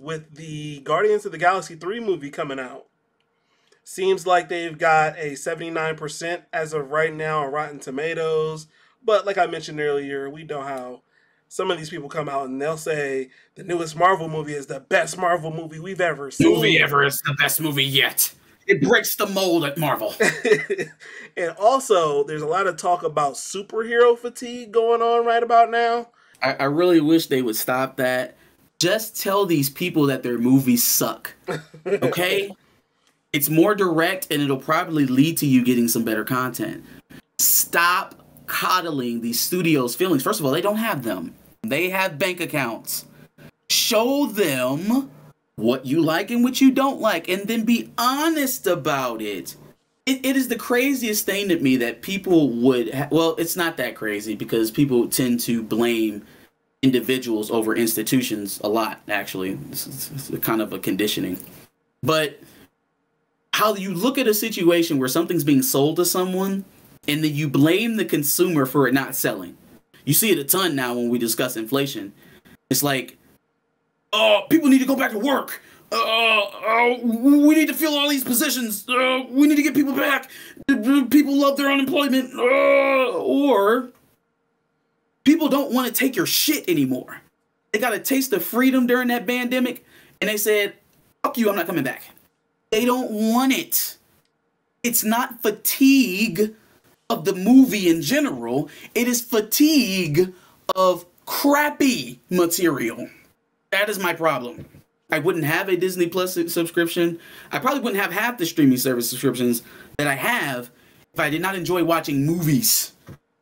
with the Guardians of the Galaxy 3 movie coming out. Seems like they've got a 79% as of right now on Rotten Tomatoes. But like I mentioned earlier, we know how some of these people come out and they'll say the newest Marvel movie is the best Marvel movie we've ever seen. Movie ever is the best movie yet. It breaks the mold at Marvel. And also, there's a lot of talk about superhero fatigue going on right about now. I really wish they would stop that. Just tell these people that their movies suck. Okay? It's more direct and it'll probably lead to you getting some better content. Stop coddling these studios' feelings. First of all, they don't have them. They have bank accounts. Show them what you like and what you don't like, and then be honest about it. It is the craziest thing to me that people would... well, it's not that crazy because people tend to blame individuals over institutions a lot, actually. It's kind of a conditioning. But how you look at a situation where something's being sold to someone and then you blame the consumer for it not selling. You see it a ton now when we discuss inflation. It's like, oh, people need to go back to work. We need to fill all these positions. We need to get people back. People love their unemployment. Or people don't want to take your shit anymore. They got a taste of freedom during that pandemic, and they said, fuck you, I'm not coming back. They don't want it. It's not fatigue of the movie in general. It is fatigue of crappy material. That is my problem. I wouldn't have a Disney Plus subscription. I probably wouldn't have half the streaming service subscriptions that I have if I did not enjoy watching movies.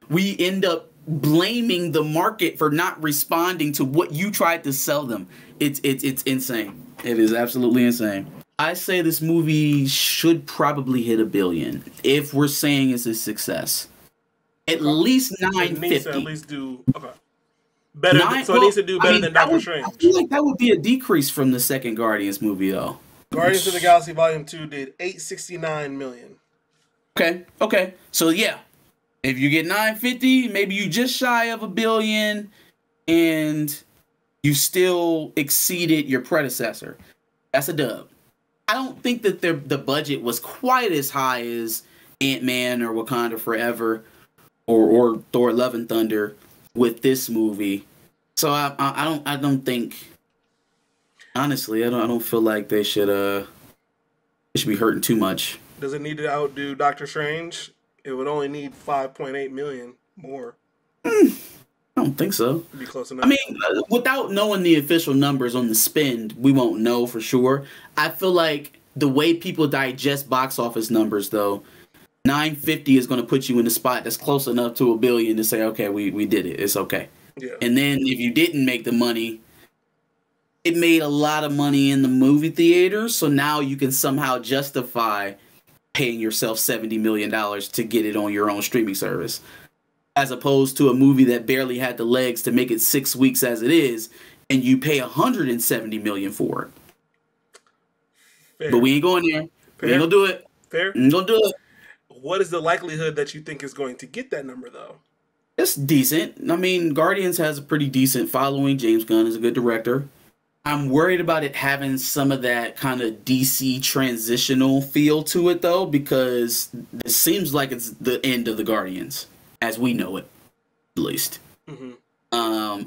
We end up blaming the market for not responding to what you tried to sell them. It's insane. It is absolutely insane. I say this movie should probably hit $1 billion if we're saying it's a success. At least 950. It needs to at least do better. It needs to do better than Doctor Strange. I feel like that would be a decrease from the second Guardians movie, though. Guardians of the Galaxy Volume 2 did $869 million. Okay. So yeah, if you get 950, maybe you just shy of $1 billion, and you still exceeded your predecessor. That's a dub. I don't think that the budget was quite as high as Ant-Man or Wakanda Forever or Thor: Love and Thunder with this movie. So I don't think, honestly, I don't feel like they should be hurting too much. Does it need to outdo Doctor Strange? It would only need 5.8 million more. I don't think so. It'd be close enough. I mean, without knowing the official numbers on the spend, we won't know for sure. I feel like the way people digest box office numbers, though, 950 is going to put you in a spot that's close enough to $1 billion to say, okay, we did it. It's okay. Yeah. And then if you didn't make the money, it made a lot of money in the movie theater. So now you can somehow justify paying yourself $70 million to get it on your own streaming service, as opposed to a movie that barely had the legs to make it 6 weeks as it is, and you pay $170 million for it. Fair. But we ain't going there. Fair. We ain't gonna do it. Fair. We ain't gonna do it. What is the likelihood that you think is going to get that number, though? It's decent. I mean, Guardians has a pretty decent following. James Gunn is a good director. I'm worried about it having some of that kind of DC transitional feel to it, though, because it seems like it's the end of the Guardians, as we know it, at least. Mm-hmm.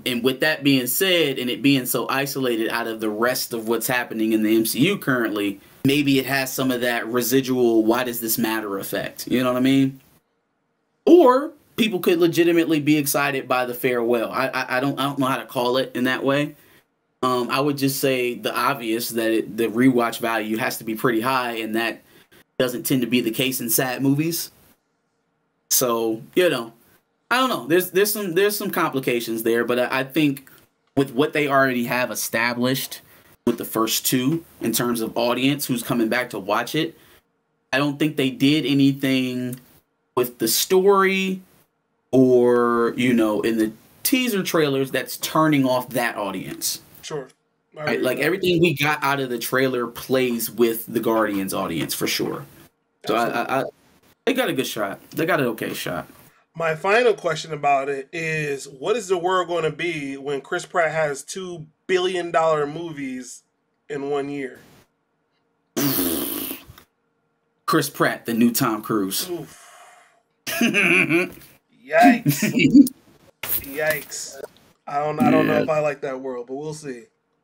And with that being said, and it being so isolated out of the rest of what's happening in the MCU currently, maybe it has some of that residual "why does this matter" effect. You know what I mean? Or people could legitimately be excited by the farewell. I don't know how to call it in that way. I would just say the obvious, that the rewatch value has to be pretty high, and that doesn't tend to be the case in sad movies. So, you know, I don't know. There's some complications there, but I think with what they already have established with the first two in terms of audience who's coming back to watch it, I don't think they did anything with the story or, you know, in the teaser trailers that's turning off that audience. Sure. Right? Like everything we got out of the trailer plays with the Guardians audience for sure. So they got a good shot. They got an okay shot. My final question about it is, what is the world going to be when Chris Pratt has $2 billion movies in 1 year? Chris Pratt, the new Tom Cruise. Oof. Yikes. Yikes. I don't know Yeah. if I like that world, but we'll see.